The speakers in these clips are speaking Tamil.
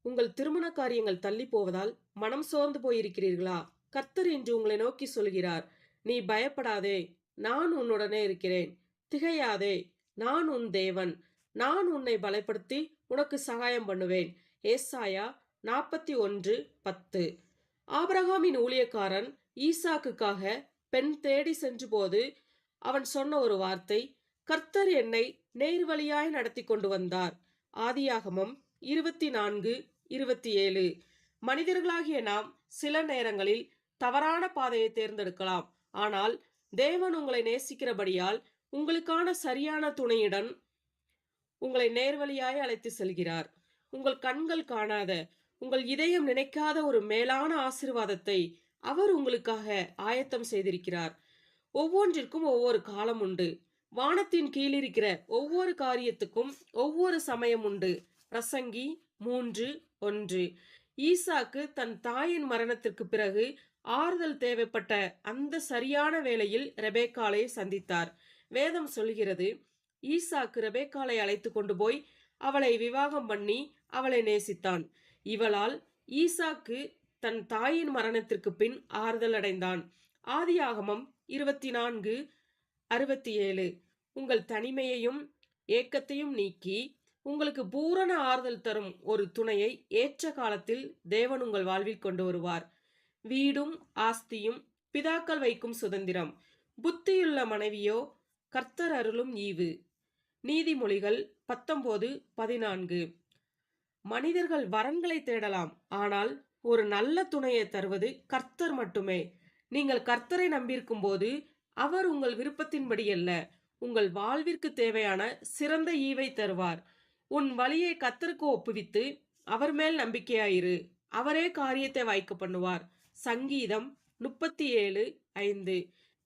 உங்கள் திருமண காரியங்கள் தள்ளி போவதால் மனம் சோர்ந்து போயிருக்கிறீர்களா? கர்த்தர் இன்று உங்களை நோக்கி சொல்கிறார், நீ பயப்படாதே, நான் உன்னுடனே இருக்கிறேன். திகையாதே, நான் உன் தேவன். நான் உன்னை பலப்படுத்தி உனக்கு சகாயம் பண்ணுவேன். ஏசாயா 41:10. ஆபிரகாமின் ஊழியக்காரன் ஈசாக்குக்காக பெண் தேடி சென்றபோது அவன் சொன்ன ஒரு வார்த்தை, கர்த்தர் என்னை நேர்வழியாய் நடத்தி கொண்டு வந்தார். ஆதியாகமம் 24:27. மனிதர்களாகிய நாம் சில நேரங்களில் தவறான பாதையை தேர்ந்தெடுக்கலாம். ஆனால் தேவன் உங்களை நேசிக்கிறபடியால் உங்களுக்கான சரியான துணையுடன் உங்களை நேர்வழியாய் அழைத்து செல்கிறார். உங்கள் கண்கள் காணாத, உங்கள் இதயம் நினைக்காத ஒரு மேலான ஆசீர்வாதத்தை அவர் உங்களுக்காக ஆயத்தம் செய்திருக்கிறார். ஒவ்வொன்றிற்கும் ஒவ்வொரு காலம் உண்டு. வானத்தின் கீழிருக்கிற ஒவ்வொரு காரியத்துக்கும் ஒவ்வொரு சமயம் உண்டு. பிரசங்கி 3:1. ஈசாக்கு தன் தாயின் மரணத்திற்கு பிறகு ஆறுதல் தேவைப்பட்ட அந்த சரியான வேளையில் ரெபேக்காளை சந்தித்தார். வேதம் சொல்கிறது, ஈசாக்கு ரெபேக்காளை அழைத்து கொண்டு போய் அவளை விவாகம் பண்ணி அவளை நேசித்தான். இவளால் ஈசாக்கு தன் தாயின் மரணத்திற்கு பின் ஆறுதல் அடைந்தான். ஆதியாகமம் 24:67. உங்கள் தனிமையையும் ஏக்கத்தையும் நீக்கி உங்களுக்கு பூரண ஆறுதல் தரும் ஒரு துணையை ஏற்ற காலத்தில் தேவன் உங்கள் வாழ்வில் கொண்டு வருவார். வீடும் ஆஸ்தியும் பிதாக்கள் வைக்கும் சுதந்திரம். புத்தியுள்ள மனைவியோ கர்த்தர் அருளும் ஈவு. நீதிமொழிகள் 19:14. மனிதர்கள் வரன்களை தேடலாம், ஆனால் ஒரு நல்ல துணையை தருவது கர்த்தர் மட்டுமே. நீங்கள் கர்த்தரை நம்பியிருக்கும் போது அவர் உங்கள் விருப்பத்தின்படி அல்ல, உங்கள் வாழ்விற்கு தேவையான சிறந்த ஈவை தருவார். உன் வழியை கர்த்தருக்கு ஒப்புவித்து அவர் மேல் நம்பிக்கையாயிரு, அவரே காரியத்தை வாய்க்க பண்ணுவார். சங்கீதம் 37:5.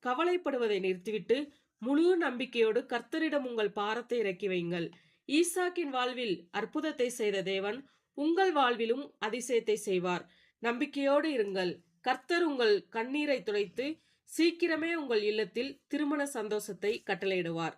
கவலைப்படுவதை நிறுத்திவிட்டு முழு நம்பிக்கையோடு கர்த்தரிடம் உங்கள் பாரத்தை இறக்கி வைங்கள். ஈசாக்கின் வாழ்வில் அற்புதத்தை செய்த தேவன் உங்கள் வாழ்விலும் அதிசயத்தை செய்வார். நம்பிக்கையோடு இருங்கள். கர்த்தர் உங்கள் கண்ணீரை துடைத்து சீக்கிரமே உங்கள் இல்லத்தில் திருமண சந்தோஷத்தை கட்டளையிடுவார்.